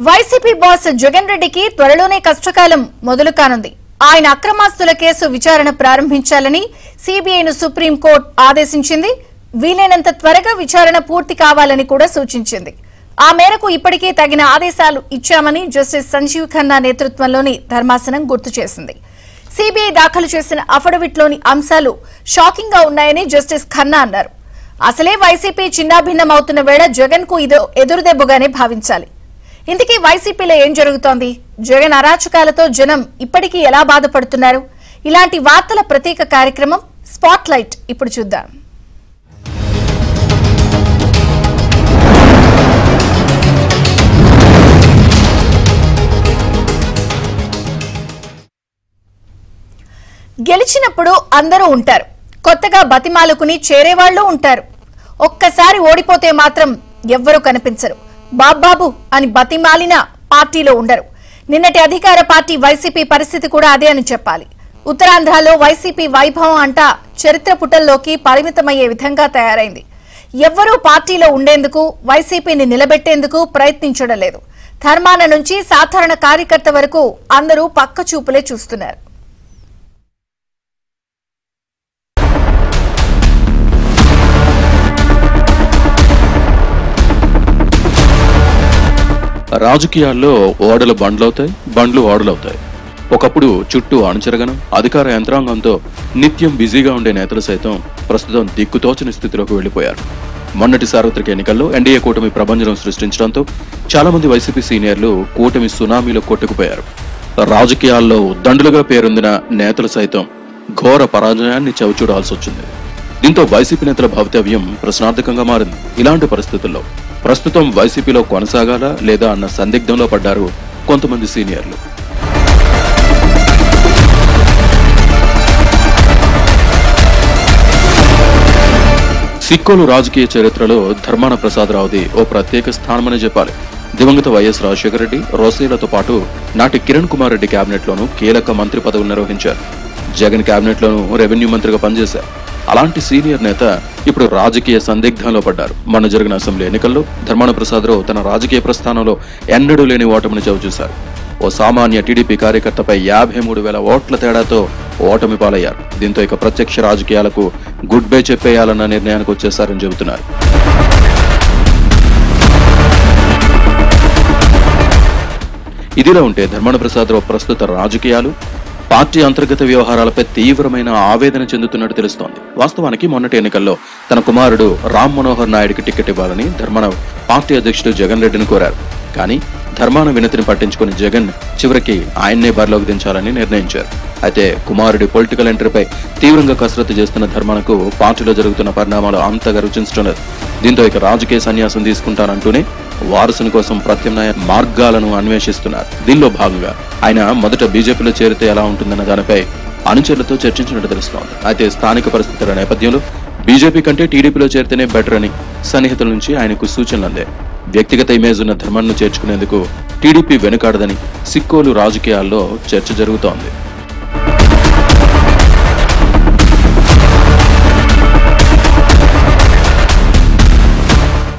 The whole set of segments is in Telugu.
వైసీపీ బాస్ జగన్ రెడ్డికి త్వరలోనే కష్టకాలం మొదలు కానుంది. ఆయన అక్రమాస్తుల కేసు విచారణ ప్రారంభించాలని సీబీఐను సుప్రీంకోర్టు ఆదేశించింది. వీలైనంత త్వరగా విచారణ పూర్తి కావాలని కూడా సూచించింది. ఆ మేరకు ఇప్పటికే తగిన ఆదేశాలు ఇచ్చామని జస్టిస్ సంజీవ్ ఖన్నా నేతృత్వంలోని ధర్మాసనం గుర్తు చేసింది. సీబీఐ దాఖలు చేసిన అఫిడవిట్లోని అంశాలు షాకింగ్ గా ఉన్నాయని జస్టిస్ ఖన్నా అన్నారు. అసలే వైసీపీ చిన్నాభిన్నమవుతున్న వేళ జగన్ కు ఇదో ఎదురుదెబ్బగానే భావించాలి. ఇంతకీ వైసీపీలో ఏం జరుగుతోంది? జగన్ అరాచకాలతో జనం ఇప్పటికీ ఎలా బాధపడుతున్నారు? ఇలాంటి వార్తల ప్రత్యేక కార్యక్రమం స్పాట్ లైట్ ఇప్పుడు చూద్దాం. గెలిచినప్పుడు అందరూ ఉంటారు, కొత్తగా బతిమాలుకుని చేరేవాళ్లు ఉంటారు. ఒక్కసారి ఓడిపోతే మాత్రం ఎవ్వరూ కనిపించరు. బాబాబు అని బతిమాలిన పార్టీలో ఉండరు. నిన్నటి అధికార పార్టీ వైసీపీ పరిస్థితి కూడా అదే అని చెప్పాలి. ఉత్తరాంధ్రలో వైసీపీ వైభవం అంటా చరిత్ర పుటల్లోకి పరిమితమయ్యే విధంగా తయారైంది. ఎవ్వరూ పార్టీలో ఉండేందుకు, వైసీపీని నిలబెట్టేందుకు ప్రయత్నించడం లేదు. ధర్మాన నుంచి సాధారణ కార్యకర్త వరకు అందరూ పక్క చూపులే చూస్తున్నారు. రాజకీయాల్లో ఓడలు బండ్లవుతాయి, బండ్లు ఓడలవుతాయి. ఒకప్పుడు చుట్టూ అణచరగనం, అధికార యంత్రాంగంతో నిత్యం బిజీగా ఉండే నేతలు సైతం ప్రస్తుతం దిక్కుతోచని స్థితిలోకి వెళ్లిపోయారు. మొన్నటి సార్వత్రిక ఎన్నికల్లో ఎన్డీఏ కూటమి ప్రభంజనం సృష్టించడంతో చాలా మంది వైసీపీ సీనియర్లు కూటమి సునామీలో కొట్టుకుపోయారు. రాజకీయాల్లో దండులుగా పేరొందిన నేతలు సైతం ఘోర పరాజయాన్ని చవిచూడాల్సి వచ్చింది. దీంతో వైసీపీ నేతల భవితవ్యం ప్రశ్నార్థకంగా మారింది. ఇలాంటి పరిస్థితుల్లో ప్రస్తుతం వైసీపీలో కొనసాగాలా లేదా అన్న సందిగ్ధంలో పడ్డారు కొంతమంది సీనియర్లు. సిక్కోలు రాజకీయ చరిత్రలో ధర్మాన ప్రసాదరావుది ఓ ప్రత్యేక స్థానమని చెప్పాలి. దివంగత వైఎస్ రాజశేఖర రెడ్డి, రోసేలతో పాటు నాటి కిరణ్ కుమార్ రెడ్డి కేబినెట్ లోనూ కీలక మంత్రి పదవులు నిర్వహించారు. జగన్ కేబినెట్ లోనూ రెవెన్యూ మంత్రిగా పనిచేశారు. అలాంటి సీనియర్ నేత ఇప్పుడు రాజకీయ సందిగ్ధంలో పడ్డారు. మొన్న జరిగిన అసెంబ్లీ ఎన్నికల్లో ధర్మాన ప్రసాదరావు తన రాజకీయ ప్రస్థానంలో ఎన్నడూ లేని ఓటమిని చవిచూశారు. ఓ సామాన్య టీడీపీ కార్యకర్తపై 53,000 ఓట్ల తేడాతో ఓటమి పాలయ్యారు. దీంతో ఇక ప్రత్యక్ష రాజకీయాలకు గుడ్ బై చెప్పేయాలన్న నిర్ణయానికి వచ్చేశారని చెబుతున్నారు. ఇదిలా ఉంటే ధర్మాన ప్రసాదరావు ప్రస్తుత రాజకీయాలు, పార్టీ అంతర్గత వ్యవహారాలపై తీవ్రమైన ఆవేదన చెందుతున్నట్టు తెలుస్తోంది. వాస్తవానికి మొన్నటి ఎన్నికల్లో తన కుమారుడు రామ్ మనోహర్ నాయుడికి టికెట్ ఇవ్వాలని ధర్మాన పార్టీ అధ్యక్షుడు జగన్ రెడ్డిని కోరారు. కానీ ధర్మాన వినతిని పట్టించుకుని జగన్ చివరికి ఆయన్నే బరిలోకి దించాలని నిర్ణయించారు. అయితే కుమారుడి పొలిటికల్ ఎంట్రీపై తీవ్రంగా కసరత్తు చేస్తున్న ధర్మానకు పార్టీలో జరుగుతున్న పరిణామాలు అంతగా రుచించడం లేదు. దీంతో ఇక రాజకీయ సన్యాసం తీసుకుంటానంటూనే వారసుని కోసం ప్రత్యామ్నాయ మార్గాలను అన్వేషిస్తున్నారు. దీనిలో భాగంగా ఆయన మొదట బీజేపీలో చేరితే ఎలా ఉంటుందన్న దానిపై అనుచరులతో చర్చించినట్టు తెలుస్తోంది. అయితే స్థానిక పరిస్థితుల నేపథ్యంలో బీజేపీ కంటే టీడీపీలో చేరితేనే బెటర్ అని సన్నిహితుల నుంచి ఆయనకు సూచనలు అందాయి. వ్యక్తిగత ఇమేజ్ ఉన్న ధర్మాన్ని చేర్చుకునేందుకు టీడీపీ వెనుకాడదని సిక్కోలు రాజకీయాల్లో చర్చ జరుగుతోంది.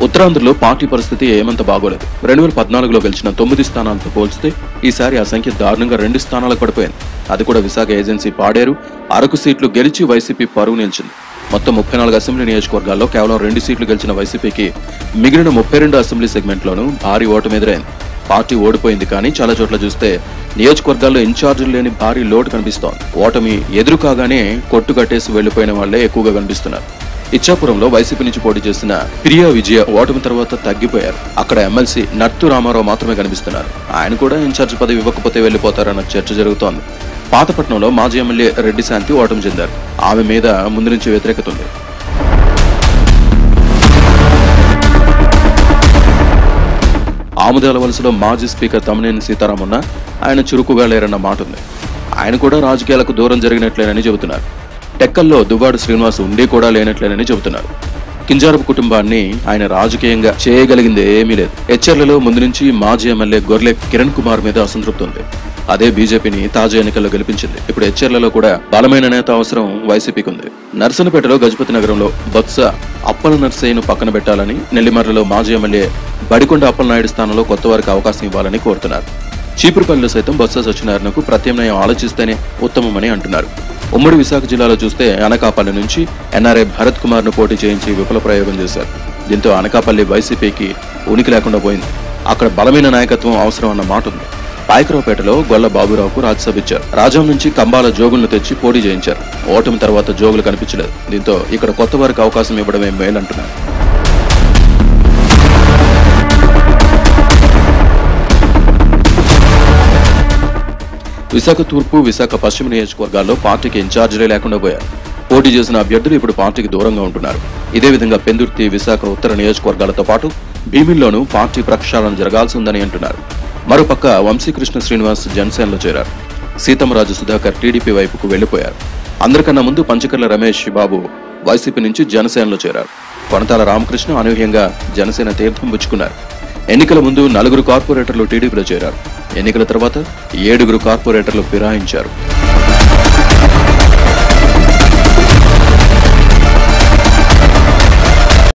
ఉత్తరాంధ్రలో పార్టీ పరిస్థితి ఏమంత బాగోలేదు. 2014లో గెలిచిన 9 స్థానాలతో పోల్చితే ఈసారి ఆ సంఖ్య దారుణంగా 2 స్థానాలకు పడిపోయింది. అది కూడా విశాఖ ఏజెన్సీ పాడేరు, అరకు సీట్లు గెలిచి వైసీపీ పరువు నిలిచింది. మొత్తం 34 అసెంబ్లీ నియోజకవర్గాల్లో కేవలం 2 సీట్లు గెలిచిన వైసీపీకి మిగిలిన 32 అసెంబ్లీ సెగ్మెంట్లోనూ భారీ ఓటమి ఎదురైంది. పార్టీ ఓడిపోయింది, కానీ చాలా చోట్ల చూస్తే నియోజకవర్గాల్లో ఇన్ఛార్జీలు లేని భారీ లోటు కనిపిస్తోంది. ఓటమి ఎదురు కాగానే కొట్టుకట్టేసి వెళ్లిపోయిన వాళ్లే ఎక్కువగా కనిపిస్తున్నారు. ఇచ్చాపురంలో వైసీపీ నుంచి పోటీ చేసిన ప్రియా విజయ ఓటమి తర్వాత తగ్గిపోయారు. అక్కడ ఎమ్మెల్సీ నర్తు రామారావు మాత్రమే కనిపిస్తున్నారు. ఆయన కూడా ఇన్ఛార్జ్ పదవి ఇవ్వకపోతే వెళ్లిపోతారన్న చర్చ జరుగుతోంది. పాతపట్నంలో మాజీ ఎమ్మెల్యే రెడ్డి శాంతి ఓటమి చెందారు. ఆమె మీద ముందు నుంచి వ్యతిరేకత ఉంది. ఆముదాల వలసలో మాజీ స్పీకర్ తమ్మినేని సీతారామన్న ఆయన చురుకుగా లేరన్న మాట ఉంది. ఆయన కూడా రాజకీయాలకు దూరం జరిగినట్లేనని చెబుతున్నారు. టెక్కల్లో దువ్వాడు శ్రీనివాస్ ఉండి కూడా లేనట్లేనని చెబుతున్నారు. కింజారపు కుటుంబాన్ని ఆయన రాజకీయంగా చేయగలిగింది ఏమీ లేదు. హెచ్చర్లలో ముందు నుంచి మాజీ ఎమ్మెల్యే గొర్లె కిరణ్ కుమార్ మీద అసంతృప్తి ఉంది. అదే బీజేపీని తాజా ఎన్నికల్లో గెలిపించింది. ఇప్పుడు హెచ్చర్లలో కూడా బలమైన నేత అవసరం వైసీపీకి ఉంది. నర్సనపేటలో గజపతి నగరంలో బొత్స అప్పల నర్సయ్యను పక్కన పెట్టాలని, నెల్లిమర్లలో మాజీ ఎమ్మెల్యే బడికొండ అప్పలనాయుడు స్థానంలో కొత్త వారికి అవకాశం ఇవ్వాలని కోరుతున్నారు. చీపురుపల్లిలో సైతం బొత్స సత్యనారాయణకు ప్రత్యామ్నాయం ఆలోచిస్తేనే ఉత్తమమని అంటున్నారు. ఉమ్మడి విశాఖ జిల్లాలో చూస్తే అనకాపల్లి నుంచి ఎన్ఆర్ఐ భరత్ కుమార్ ను పోటీ చేయించి విఫల ప్రయోగం చేశారు. దీంతో అనకాపల్లి వైసీపీకి ఉనికి లేకుండా పోయింది. అక్కడ బలమైన నాయకత్వం అవసరం అన్న మాట ఉంది. పాయకరావుపేటలో గొల్ల బాబురావుకు రాజ్యసభ ఇచ్చారు. రాజాం నుంచి కంబాల జోగులను తెచ్చి పోటీ చేయించారు. ఓటమి తర్వాత జోగులు కనిపించలేదు. దీంతో ఇక్కడ కొత్త వారికి అవకాశం ఇవ్వడమే మేలంటున్నారు. విశాఖ తూర్పు, విశాఖ పశ్చిమ నియోజకవర్గాల్లో పార్టీకి ఇన్ఛార్జీలే లేకుండా పోయారు. పోటీ చేసిన అభ్యర్థులు ఇప్పుడు పార్టీకి దూరంగా ఉంటున్నారు. ఇదే విధంగా పెందుర్తి, విశాఖ ఉత్తర నియోజకవర్గాలతో పాటు భీమిల్లోనూ పార్టీ ప్రక్షాళన జరగాల్సి ఉందని అంటున్నారు. మరోపక్క వంశీకృష్ణ శ్రీనివాస్ జనసేనలో చేరారు. సీతమ్మరాజు సుధాకర్ టీడీపీ వైపుకు వెళ్లిపోయారు. అందరికన్నా ముందు పంచకర్ల రమేష్ బాబు వైసీపీ నుంచి జనసేనలో చేరారు. కొనతాల రామకృష్ణ అనూహ్యంగా జనసేన తీర్థం పుచ్చుకున్నారు. ఎన్నికల ముందు 4 కార్పొరేటర్లు టీడీపీలో చేరారు. ఎన్నికల తర్వాత 7 కార్పొరేటర్లు ఫిరాయించారు.